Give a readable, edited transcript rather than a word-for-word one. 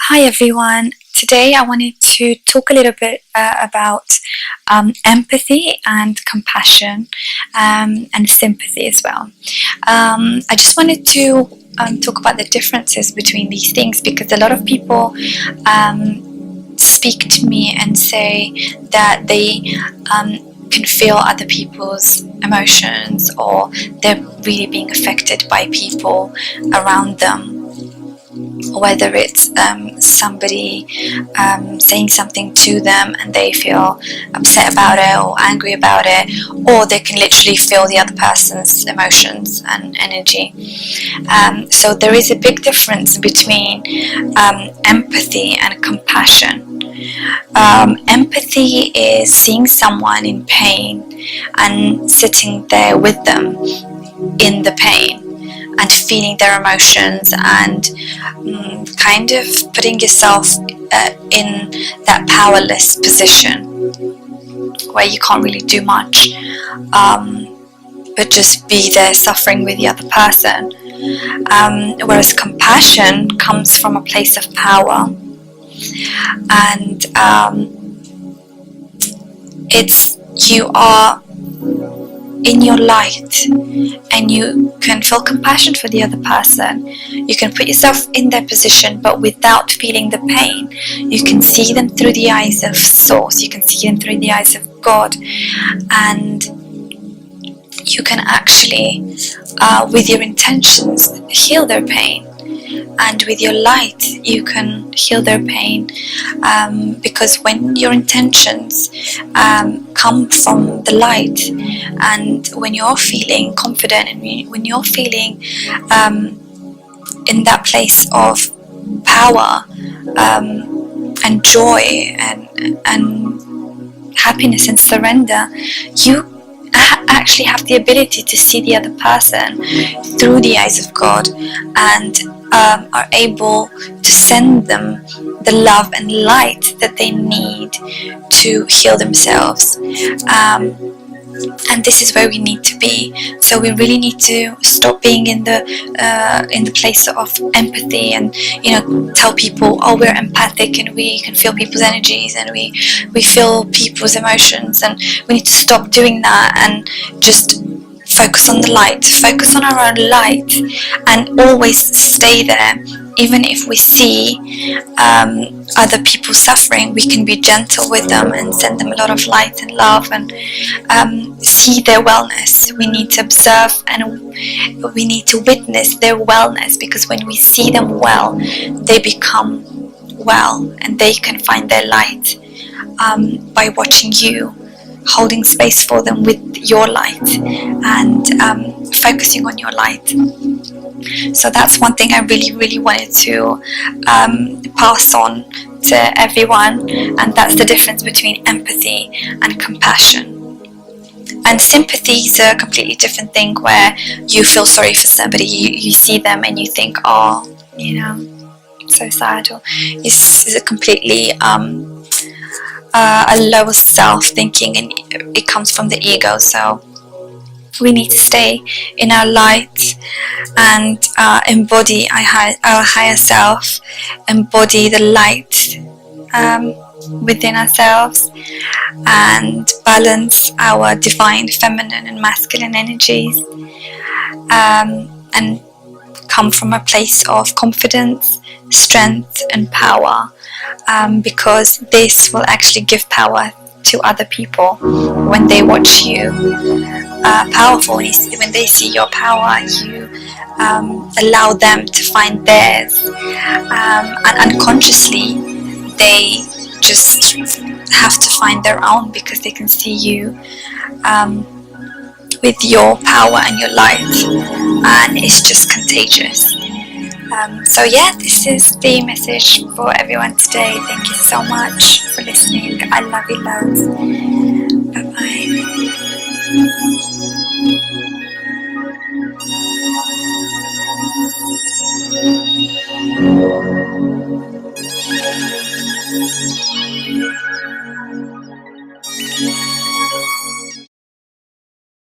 Hi everyone. Today I wanted to talk a little bit about empathy and compassion and sympathy as well. I just wanted to talk about the differences between these things because a lot of people speak to me and say that they can feel other people's emotions, or they're really being affected by people around them, whether it's somebody saying something to them and they feel upset about it or angry about it, or they can literally feel the other person's emotions and energy. So there is a big difference between empathy and compassion. Empathy is seeing someone in pain and sitting there with them in the pain and feeling their emotions and kind of putting yourself in that powerless position where you can't really do much, but just be there suffering with the other person. Whereas compassion comes from a place of power, and it's you are in your light and you can feel compassion for the other person. You can put yourself in their position but without feeling the pain. You can see them through the eyes of Source, you can see them through the eyes of God, and you can actually with your intentions heal their pain, and with your light you can heal their pain, because when your intentions come from the light, and when you're feeling confident and when you're feeling in that place of power and joy and happiness and surrender, you actually have the ability to see the other person through the eyes of God, and are able to send them the love and light that they need to heal themselves. And this is where we need to be. So we really need to stop being in the place of empathy and tell people, oh, we're empathic and we can feel people's energies and we feel people's emotions, and we need to stop doing that and just focus on the light, focus on our own light, and always stay there. Even if we see other people suffering, we can be gentle with them and send them a lot of light and love, and see their wellness. We need to observe and we need to witness their wellness, because when we see them well, they become well and they can find their light by watching you, holding space for them with your light and focusing on your light. So that's one thing I really wanted to pass on to everyone, and that's the difference between empathy and compassion. And sympathy is a completely different thing, where you feel sorry for somebody, you see them and you think, oh, so sad, or this is a completely a lower self thinking, and it comes from the ego. So we need to stay in our light and embody our higher self, embody the light within ourselves, and balance our divine feminine and masculine energies, and come from a place of confidence, strength and power, because this will actually give power to other people. When they watch you powerful, when they see your power, you allow them to find theirs, and unconsciously they just have to find their own, because they can see you with your power and your light, and it's just contagious. So yeah, this is the message for everyone today. Thank you so much for listening. I love you loads.